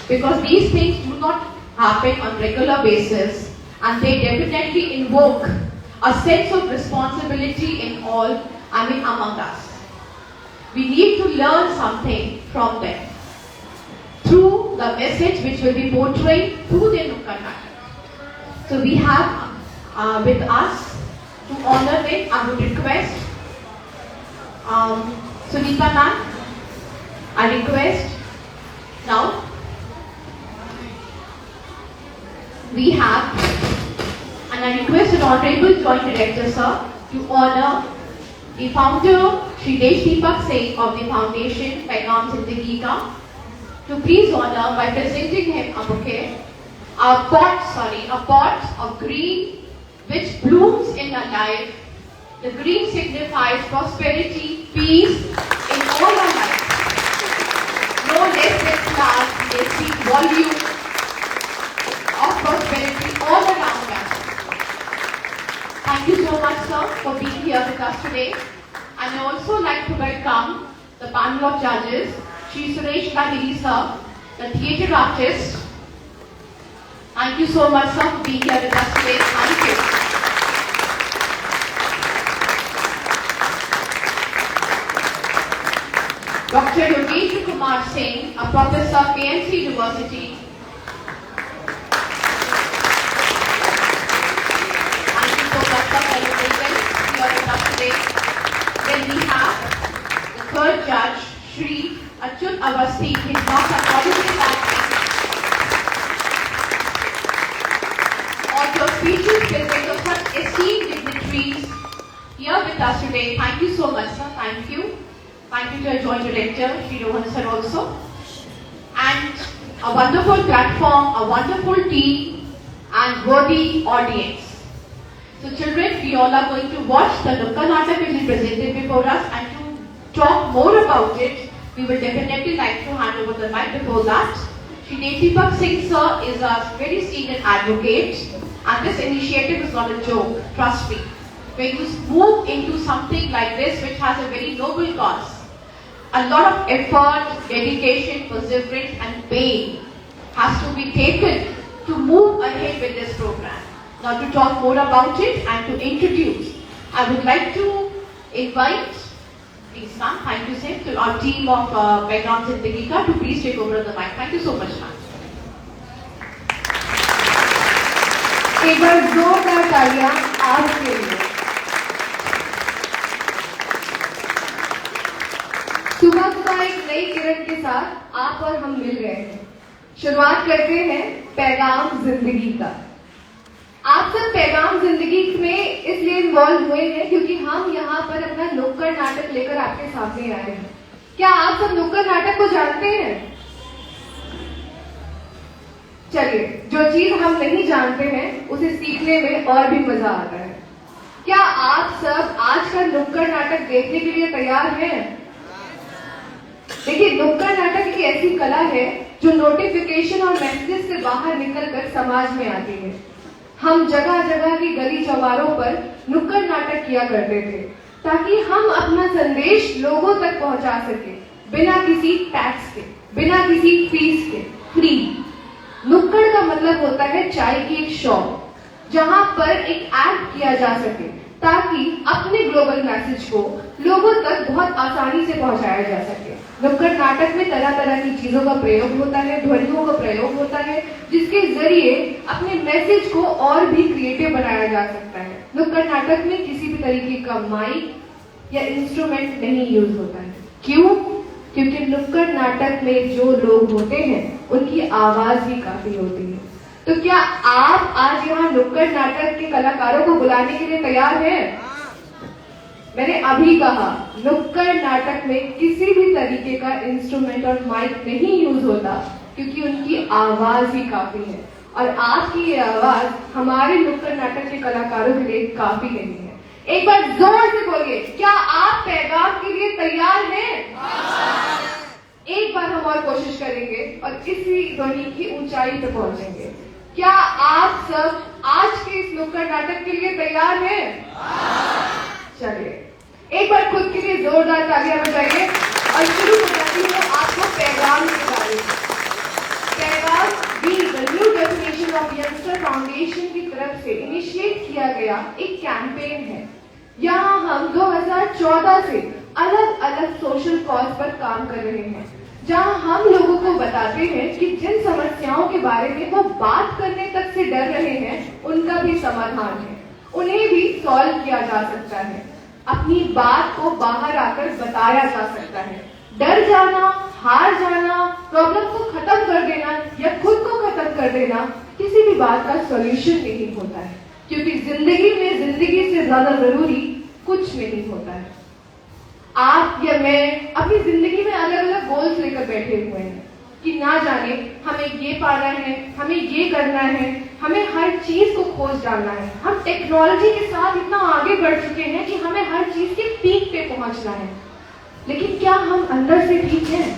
because these things do not happen on regular basis, and they definitely invoke a sense of responsibility in all, among us. We need to learn something from them through the message which will be portrayed through their Nukkad Natak. So we have with us to honor them, I would request Sunita ma'am, I request now we have, and I request an Honorable Joint Director Sir to honor the founder Shri Desh Deepak Singh of the Foundation Paigam Zindagi Ka, to please honor by presenting him a bouquet, a pot of green which blooms in a life. The green signifies prosperity, peace in all our lives. No less than class, they speak volume of prosperity all around us. Thank you so much, sir, for being here with us today. And I also like to welcome the panel of judges, Shri Suresh Lahiri sir, the theatre artist. Thank you so much, sir, for being here with us today. Thank you. Dr. Yogesh Kumar Singh, a professor, KMC University. Thank you so much for celebrating here with us today. Then we have the third judge, Shri Achyut Awasthi. His marks are quality badly. Also, speeches presented of such esteemed dignitaries here with us today. Thank you so much, sir. Thank you. Thank you to our Joint Director, Shri Rohan sir also. And a wonderful platform, a wonderful team, and worthy audience. So children, we all are going to watch the Nukkad Natak which is presented before us, and to talk more about it, we will definitely like to hand over the mic. Before that, Shri Desh Deepak Singh sir is a very senior advocate, and this initiative is not a joke, trust me. When you move into something like this which has a very noble cause, a lot of effort, dedication, perseverance and pain has to be taken to move ahead with this program. Now to talk more about it and to introduce, I would like to invite, please ma'am, thank you sir, to our team of Paigam Zindagi Ka to please take over the mic. Thank you so much ma'am. एक बार जोरदार तालियां आपके लिए। सुबह सुबह एक नई किरण के साथ आप और हम मिल गए हैं। शुरुआत करते हैं पैगाम जिंदगी का। आप सब पैगाम जिंदगी में इसलिए इन्वॉल्व हुए हैं क्योंकि हम यहाँ पर अपना नुक्कड़ नाटक लेकर आपके सामने आए हैं। क्या आप सब नुक्कड़ नाटक को जानते हैं? चलिए, जो चीज हम नहीं जानते हैं उसे सीखने में और भी मजा आता है। क्या आप सब आज का नुक्कड़ नाटक देखने के लिए तैयार हैं? देखिए, नुक्कड़ नाटक एक ऐसी कला है जो नोटिफिकेशन और मैसेज से बाहर निकलकर समाज में आती है। हम जगह जगह की गली चौबारों पर नुक्कड़ नाटक किया करते थे ताकि हम अपना संदेश लोगों तक पहुंचा सके, बिना किसी टैक्स के, बिना किसी फीस के, फ्री। नुक्कड़ का मतलब होता है चाय की एक शॉप जहां पर एक ऐड किया जा सके ताकि अपने ग्लोबल मैसेज को लोगों तक बहुत आसानी से पहुंचाया जा सके। नुक्कड़ नाटक में तरह तरह की चीजों का प्रयोग होता है, ध्वनियों का प्रयोग होता है, जिसके जरिए अपने मैसेज को और भी क्रिएटिव बनाया जा सकता है। नुक्कड़ नाटक में किसी भी तरीके का माइक या इंस्ट्रूमेंट नहीं यूज होता है। क्यों? क्योंकि नुक्कड़ नाटक में जो लोग होते हैं उनकी आवाज भी काफी होती है। तो क्या आप आज यहाँ नुक्कड़ नाटक के कलाकारों को बुलाने के लिए तैयार हैं? मैंने अभी कहा, नुक्कड़ नाटक में किसी भी तरीके का इंस्ट्रूमेंट और माइक नहीं यूज होता क्योंकि उनकी आवाज ही काफी है, और आपकी ये आवाज हमारे नुक्कड़ नाटक के कलाकारों के लिए काफी नहीं है। एक बार जोर से बोलिए, क्या आप पैगाम के लिए तैयार हैं? एक बार हम और कोशिश करेंगे और इसी ध्वनि की ऊंचाई पे पहुंचेंगे। क्या आप सब आज के इस नुक्कड़ नाटक के लिए तैयार हैं? चलिए, एक बार खुद के लिए जोरदार तालियां बजाइए और शुरू हो जाती है आपको पैगाम के बारे में। फाउंडेशन की तरफ से इनिशिएट किया गया एक कैंपेन है। यहाँ हम 2014 से अलग अलग सोशल कॉज पर काम कर रहे हैं, जहाँ हम लोगों को बताते हैं कि जिन समस्याओं के बारे में वो बात करने तक से डर रहे हैं, उनका भी समाधान है, उन्हें भी सॉल्व किया जा सकता है। अपनी बात को बाहर आकर बताया जा सकता है। डर जाना, हार जाना, प्रॉब्लम को खत्म कर देना या खुद को खत्म कर देना किसी भी बात का सॉल्यूशन नहीं होता है, क्योंकि जिंदगी में जिंदगी से ज्यादा जरूरी कुछ नहीं होता है। आप या मैं अपनी जिंदगी में अलग अलग गोल्स लेकर बैठे हुए हैं कि ना जाने हमें ये पाना है, हमें ये करना है, हमें हर चीज को खोज डालना है। हम टेक्नोलॉजी के साथ इतना आगे बढ़ चुके हैं कि हमें हर चीज के पीक पे पहुंचना है, लेकिन क्या हम अंदर से ठीक हैं?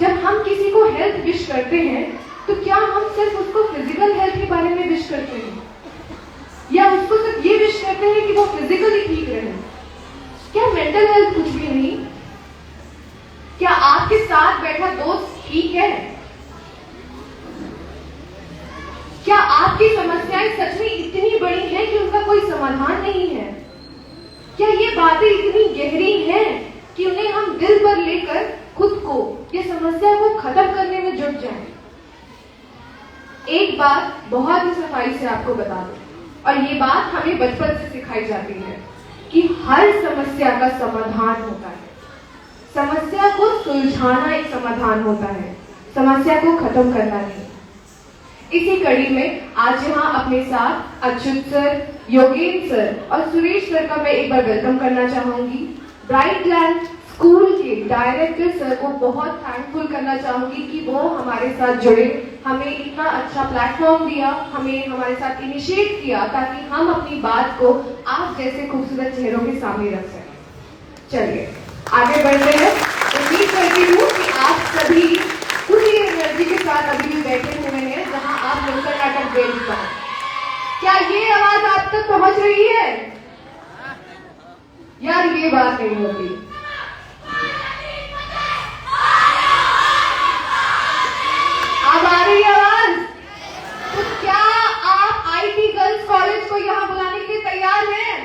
जब हम किसी को हेल्थ विश करते हैं तो क्या हम सिर्फ उसको फिजिकल हेल्थ के बारे में विश करते हैं, या उसको सिर्फ ये विश करते हैं कि वो फिजिकली ठीक रहे? क्या मेंटल हेल्थ कुछ भी नहीं? क्या आपके साथ बैठा दोस्त ठीक है? क्या आपकी समस्याएं सच में इतनी बड़ी हैं कि उनका कोई समाधान नहीं है? क्या ये बातें इतनी गहरी हैं कि उन्हें हम दिल पर लेकर खुद को या समस्या को खत्म करने में जुट जाएं? एक बात बहुत ही सफाई से आपको बता दूं, और ये बात हमें बचपन से सिखाई जाती है कि हर समस्या का समाधान होता है। समस्या को सुलझाना एक समाधान होता है, समस्या को खत्म करना नहीं। इसी कड़ी में आज यहाँ अपने साथ अच्युत सर, योगेंद्र सर और सुरेश सर का मैं एक बार वेलकम करना चाहूंगी। ब्राइट लैंड स्कूल के डायरेक्टर सर को बहुत थैंकफुल करना चाहूंगी कि वो हमारे साथ जुड़े, हमें इतना अच्छा प्लेटफॉर्म दिया, हमें हमारे साथ इनिशिएट किया ताकि हम अपनी बात को आप जैसे खूबसूरत चेहरों के सामने रख सकें। चलिए आगे बढ़ते हैं। उम्मीद करती हूँ कि आप सभी उसी एनर्जी के साथ अभी भी बैठे हुए हैं जहां आप नुक्कड़ नाटक देखते हैं। क्या ये आवाज आप तक पहुंच रही है? यार ये बात नहीं होती। अब आ रही है आवाज? तो क्या आप आईटी गर्ल्स कॉलेज को यहाँ बुलाने के लिए तैयार हैं?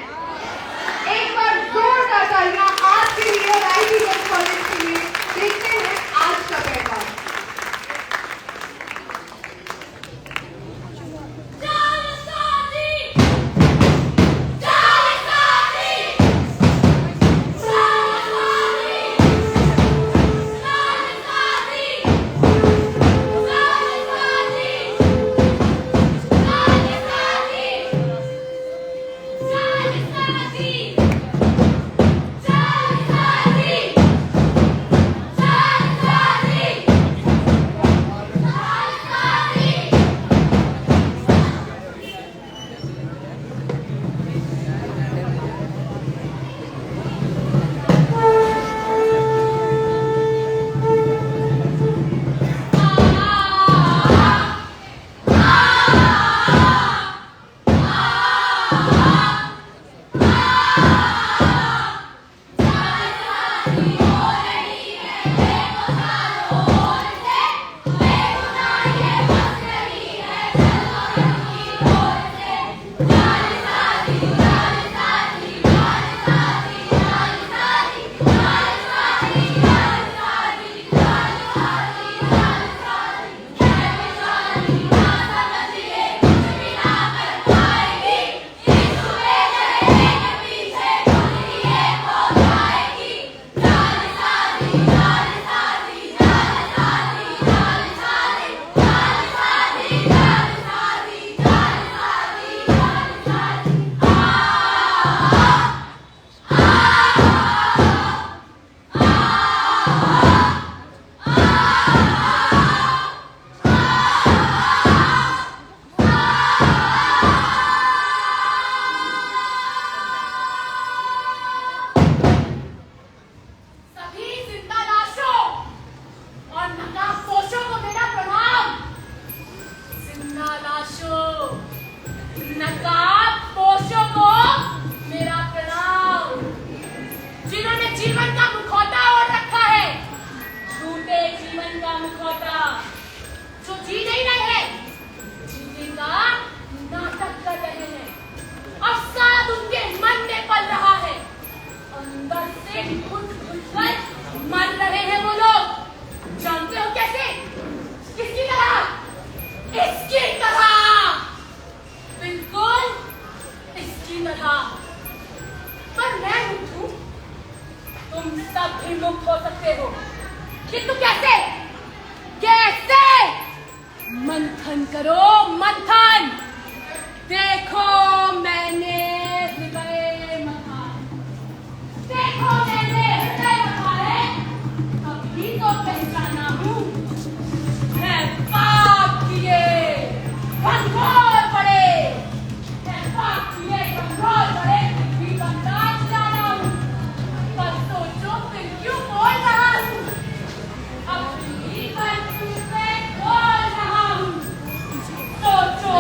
एक बार जोरदार तालियां आपके लिए और आईटी गर्ल्स कॉलेज के लिए। देखते हैं आज का पैगाम। से घुस-घुस मर रहे हैं वो लोग। जानते हो कैसे? किसकी तरह? इसकी तरह, बिल्कुल इसकी तरह। पर मैं मुक्त हूं, तुम सब भी मुक्त हो सकते हो। किंतु कैसे? कैसे? मंथन करो, मंथन। देखो मैंने हृदय मथा, देखो मैंने हृदय मथा है, अभी तो पहचाना हूं। मैं पाप किए कमजोर पड़े, मैं पाप किए कमजोर पड़े, भी बर्दाश्त जाना हूं। पर सोचो फिर क्यों बोल रहा हूं, अपनी बंदूक में बोल रहा हूं। सोचो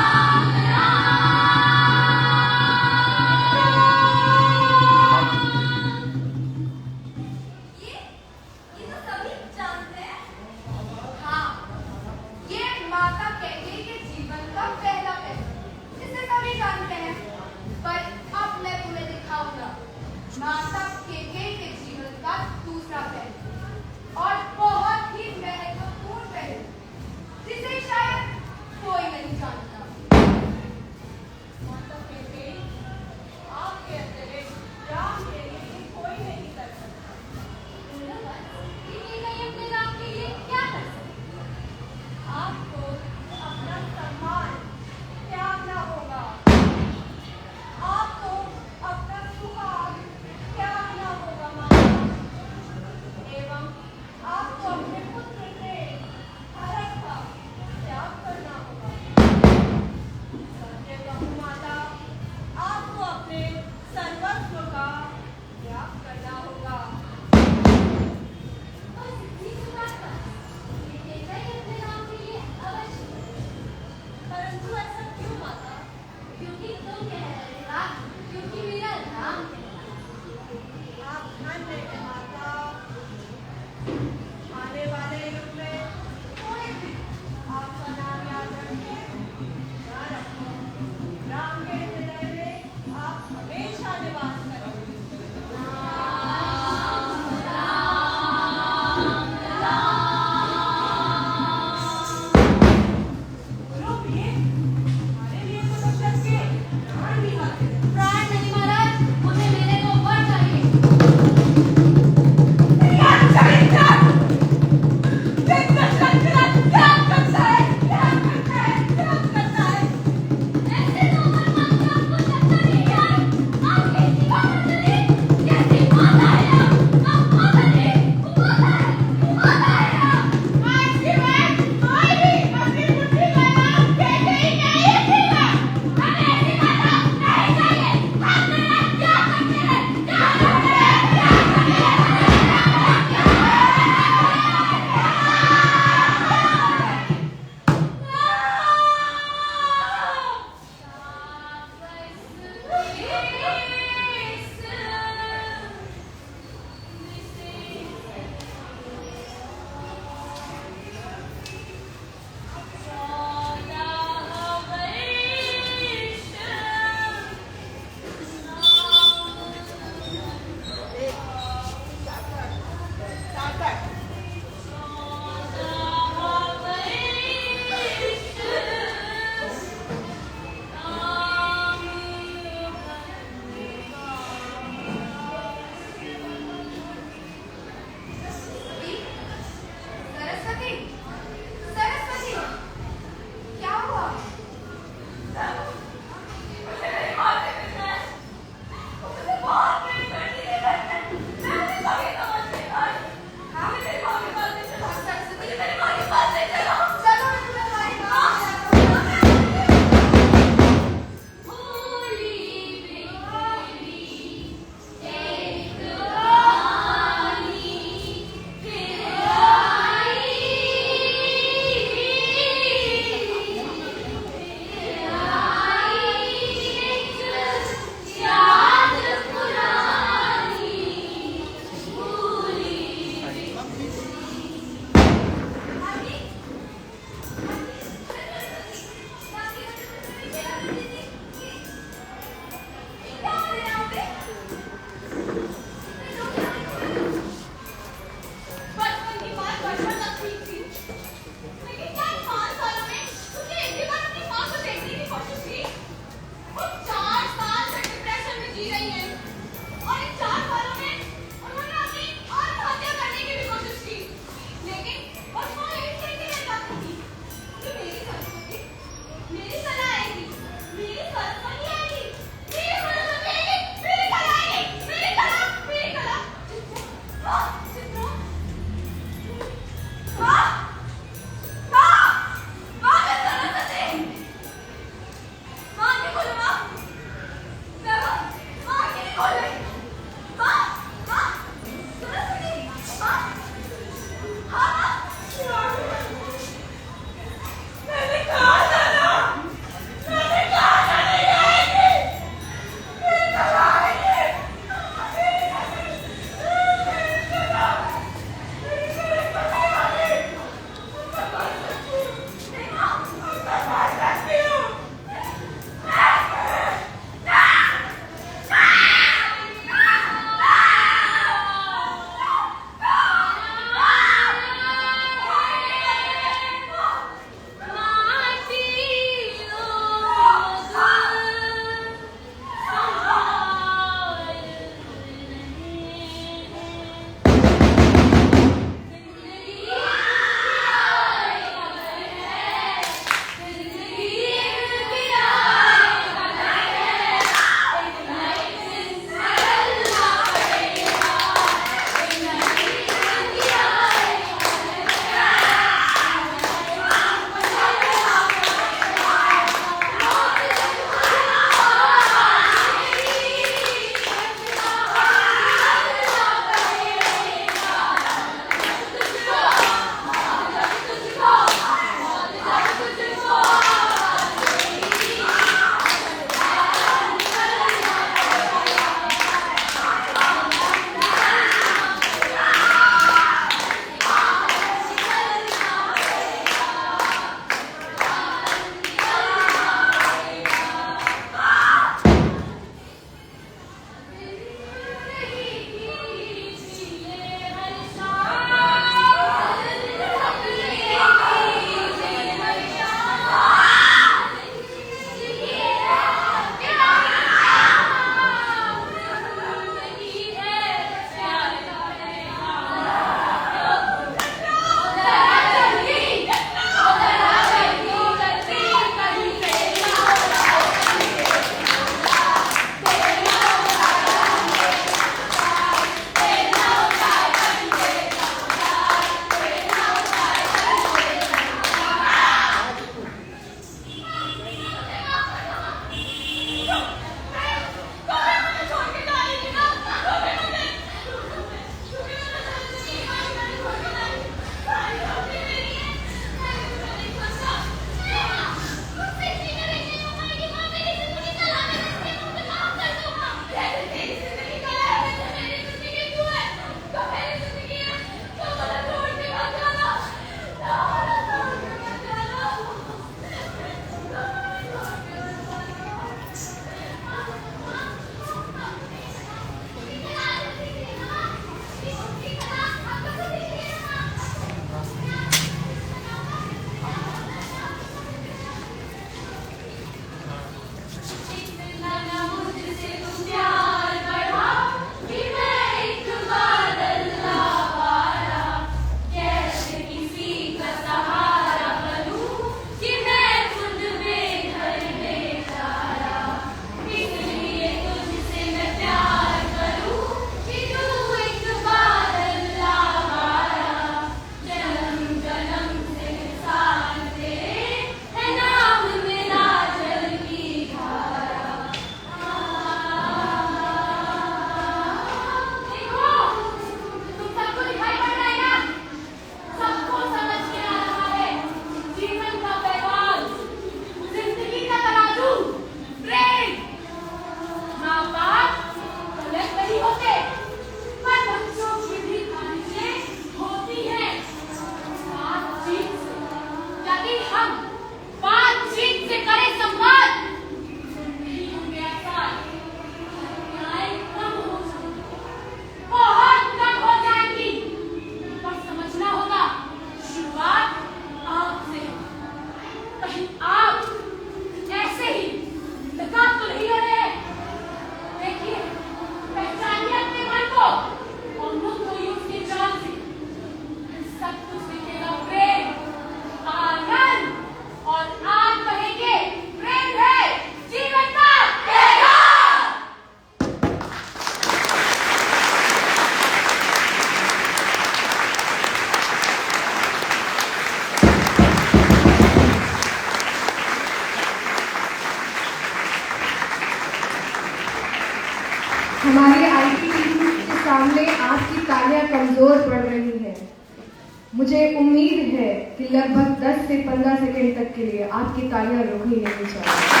मुझे उम्मीद है कि लगभग 10 से 15 सेकंड तक के लिए आपकी तालियां रुकनी नहीं चाहिए।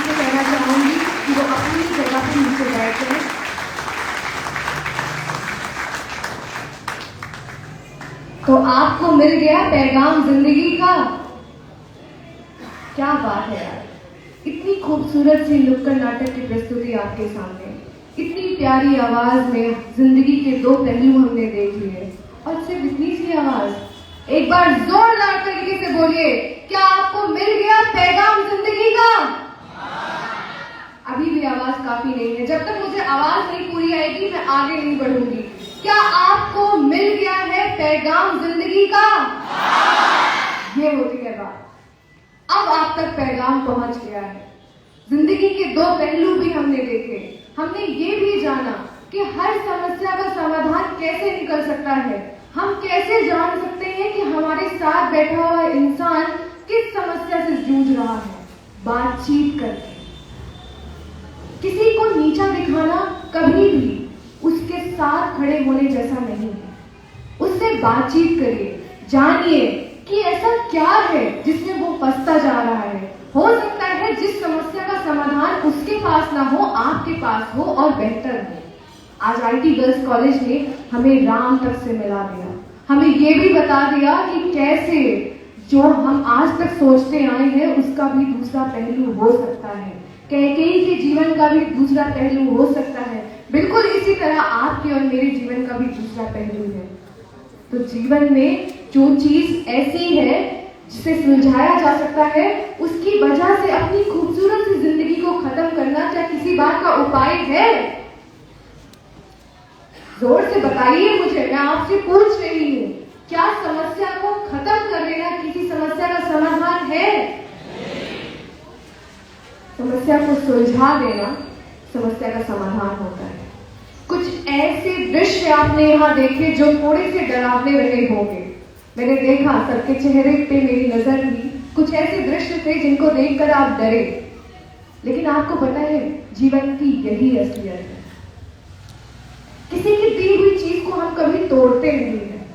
से कहना चाहूंगी कि वो अपनी जगह पर नीचे बैठ जाए। तो आपको मिल गया पैगाम जिंदगी का। क्या बात है यार, इतनी खूबसूरत सी नुक्कड़ नाटक की प्रस्तुति आपके सामने, इतनी प्यारी आवाज में जिंदगी के दो पहलू हमने देख लिए, और सिर्फ इतनी सी आवाज। एक बार जोरदार तरीके से बोलिए, क्या आपको मिल गया पैगाम जिंदगी का? अभी भी आवाज काफी नहीं है। जब तक मुझे आवाज नहीं पूरी आएगी मैं आगे नहीं बढ़ूंगी। क्या आपको मिल गया है पैगाम जिंदगी का? ये होती है बात। अब आप तक पैगाम पहुंच गया है। जिंदगी के दो पहलू भी हमने देखे। हमने ये भी जाना कि हर समस्या का समाधान कैसे निकल सकता है। हम कैसे जान सकते हैं कि हमारे साथ बैठा हुआ इंसान किस समस्या से जूझ रहा है। बातचीत करके। किसी को नीचा दिखाना कभी भी उसके साथ खड़े होने जैसा नहीं है। उससे बातचीत करिए, जानिए कि ऐसा क्या है जिसमें वो फंसता जा रहा है। हो सकता है जिस समस्या का समाधान उसके पास ना हो, आपके पास हो और बेहतर हो। आज आईटी गर्ल्स कॉलेज ने हमें राम तक से मिला दिया। हमें ये भी बता दिया कि कैसे जो हम आज तक सोचते आए हैं उसका भी दूसरा पहलू हो सकता है। कैकेयी के जीवन का भी दूसरा पहलू हो सकता है। बिल्कुल इसी तरह आपके और मेरे जीवन का भी दूसरा पहलू है। तो जीवन में जो चीज ऐसी है जिसे सुलझाया जा सकता है, उसकी वजह से अपनी खूबसूरत सी जिंदगी को खत्म करना क्या किसी बात का उपाय है? जोर से बताइए मुझे, मैं आपसे पूछ रही हूँ, क्या समस्या को खत्म कर देना किसी समस्या का समाधान है? समस्या को सुलझा देना समस्या का समाधान होता है। कुछ ऐसे दृश्य आपने यहाँ देखे जो थोड़े से डरावने रहे होंगे। मैंने देखा, सबके चेहरे पे मेरी नजर हुई। कुछ ऐसे दृश्य थे जिनको देखकर आप डरे, लेकिन आपको पता है जीवन की यही असलियत है। किसी की दी हुई चीज को हम कभी तोड़ते नहीं है।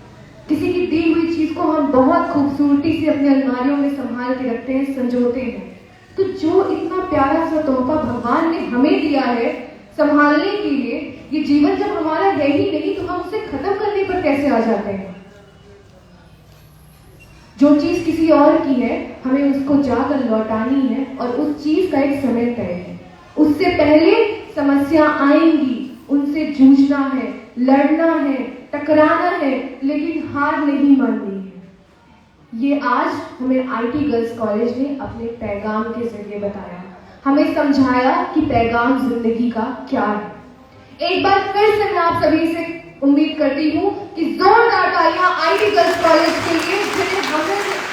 किसी की दी हुई चीज को हम बहुत खूबसूरती से अपने अलमारियों में संभाल के रखते हैं, संजोते हैं। तो जो इतना प्यारा सा तोहफा भगवान ने हमें दिया है संभालने के लिए, ये जीवन जब हमारा है ही नहीं तो हम उसे खत्म करने पर कैसे आ जाते हैं? जो चीज किसी और की है हमें उसको जाकर लौटानी है, और उस चीज का एक समय तय है। उससे पहले समस्या आएंगी, उनसे जूझना है, लड़ना है, टकराना है, लेकिन हार नहीं माननी है। ये आज हमें आईटी गर्ल्स कॉलेज ने अपने पैगाम के जरिए बताया, हमें समझाया कि पैगाम जिंदगी का क्या है। एक बार फिर से मैं आप सभी से उम्मीद करती हूँ कि जोरदार तालियां आईटी गर्ल्स कॉलेज के लिए,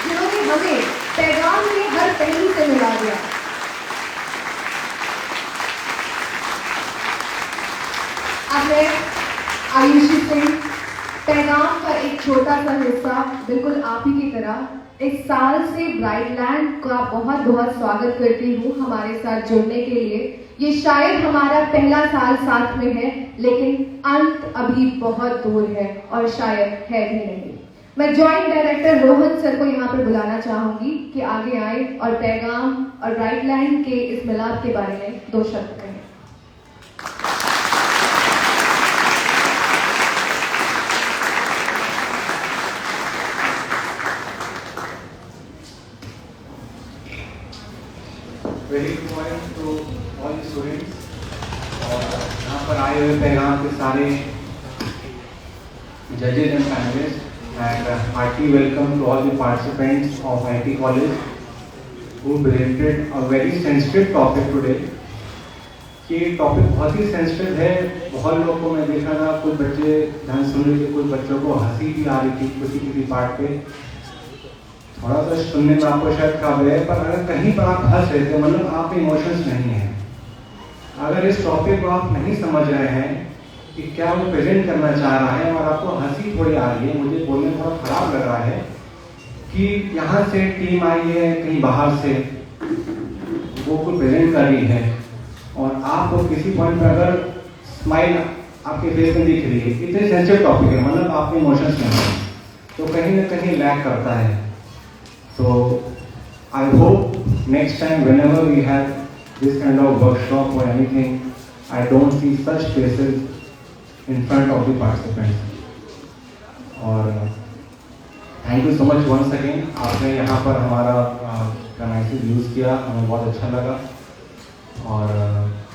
जिन्होंने हमें पैगाम के हर पहलू से मिला दिया। अब मैं आयुषी सिंह पैगाम का एक छोटा सा हिस्सा, बिल्कुल आप ही की तरह इस साल से ब्राइटलैंड का बहुत बहुत स्वागत करती हूँ हमारे साथ जुड़ने के लिए। ये शायद हमारा पहला साल साथ में है, लेकिन अंत अभी बहुत दूर है और शायद है भी नहीं। मैं जॉइंट डायरेक्टर रोहन सर को यहाँ पर बुलाना चाहूंगी कि आगे आए और पैगाम और ब्राइटलैंड के इस मिलाप के बारे में 2 शब्द कहें। Very good morning to all the students. और यहाँ पर आए हुए पैगाम के सारे जजेज and panelist, and hearty welcome to all the participants of IT college who presented a very sensitive topic today। ये टॉपिक बहुत ही सेंसिटिव है। बहुत लोगों को मैं देखा था, कुछ बच्चे ध्यान सुन रहे थे, कुछ बच्चों को हंसी भी आ रही थी किसी पार्ट पे। थोड़ा सा सुनने में आपको शायद खराब है, पर अगर कहीं पर आप हंस रहे थे मतलब आप में इमोशंस नहीं है। अगर इस टॉपिक को आप नहीं समझ रहे हैं कि क्या वो प्रेजेंट करना चाह रहा है और आपको हंसी थोड़ी आ रही है, मुझे बोलने में थोड़ा खराब लग रहा है कि यहाँ से टीम आई है कहीं बाहर से, वो कुछ प्रेजेंट कर रही है और आपको किसी पॉइंट पर अगर स्माइल आपके फेस में दिख रही है, इतने सेंसिटिव टॉपिक है, मतलब आपके इमोशंस में है, तो कहीं ना कहीं लैग करता है। So I hope next time whenever we have this kind of workshop or anything, I don't see such faces in front of the participants. और thank you so much once again, आपने यहाँ पर हमारा premises use किया, हमें बहुत अच्छा लगा और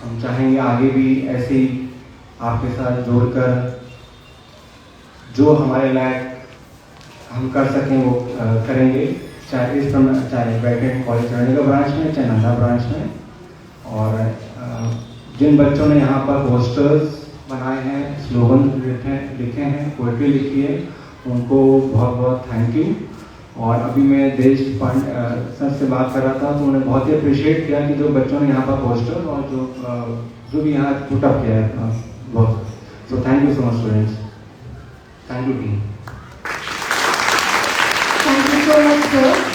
हम चाहेंगे आगे भी ऐसे ही आपके साथ जोड़कर जो हमारे लायक हम कर सकें वो करेंगे, चाहे इस चाहे ब्राइटन कॉलेज चंडीगढ़ ब्रांच में, चाहे नंदा ब्रांच में। और जिन बच्चों ने यहाँ पर पोस्टर्स बनाए हैं, स्लोगन लिखे हैं, पोइट्री लिखी है, उनको बहुत बहुत थैंक यू। और अभी मैं देश सर से बात कर रहा था तो उन्होंने बहुत ही अप्रिशिएट किया कि जो बच्चों ने यहाँ पर पोस्टर और जो भी यहाँ पुटअप किया है बहुत। So thank you so much students, thank you team. Thank you so much sir.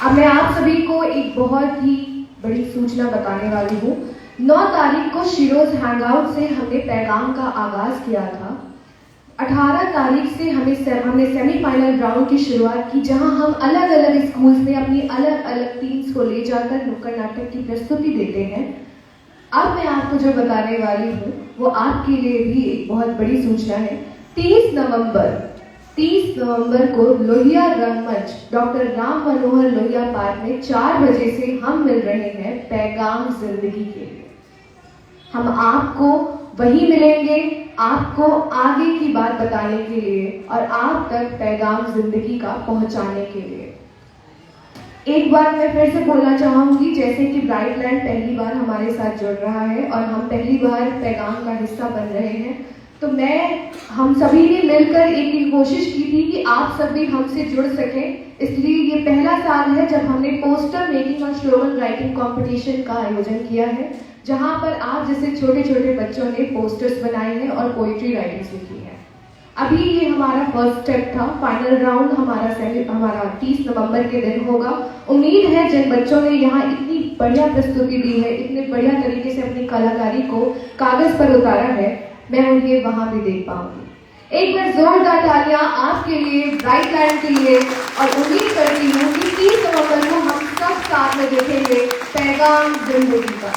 अब मैं आप सभी को एक बहुत ही बड़ी सूचना बताने वाली हूँ। 9 तारीख को शिरोज हैंगआउट से हमने पैगाम का आगाज किया था। 18 तारीख से हमने सेमीफाइनल राउंड की शुरुआत की, जहां हम अलग अलग स्कूल्स में अपनी अलग अलग टीम्स को ले जाकर नुक्कड़ नाटक की प्रस्तुति देते हैं। अब मैं आपको जो बताने वाली हूँ वो आपके लिए भी एक बहुत बड़ी सूचना है। 30 नवंबर को लोहिया रंगमंच डॉक्टर राम मनोहर लोहिया पार्क में 4 बजे से हम मिल रहे हैं पैगाम जिंदगी के लिए। हम आपको वही मिलेंगे, आपको आगे की बात बताने के लिए और आप तक पैगाम जिंदगी का पहुंचाने के लिए। एक बार मैं फिर से बोलना चाहूंगी, जैसे कि ब्राइटलैंड पहली बार हमारे साथ जुड़ रहा है और हम पहली बार पैगाम का हिस्सा बन रहे हैं, तो हम सभी ने मिलकर एक कोशिश की थी कि आप सब भी हमसे जुड़ सकें। इसलिए ये पहला साल है जब हमने पोस्टर मेकिंग और स्लोगन राइटिंग कंपटीशन का आयोजन किया है, जहां पर आप जैसे छोटे छोटे बच्चों ने पोस्टर्स बनाए हैं और पोइट्री राइटिंग सीखी है। अभी ये हमारा फर्स्ट स्टेप था। फाइनल राउंड हमारा 30 नवंबर के दिन होगा। उम्मीद है जिन बच्चों ने यहाँ इतनी बढ़िया प्रस्तुति दी है, इतने बढ़िया तरीके से अपनी कलाकारी को कागज पर उतारा है, मैं उन्हें वहां भी देख पाऊंगी। एक बार जोरदार तालियां आपके लिए, ब्राइटलैंड के लिए, और उम्मीद करती हूँ कि 30 नवंबर को हम सब साथ में देखेंगे पैगाम जिंदगी का।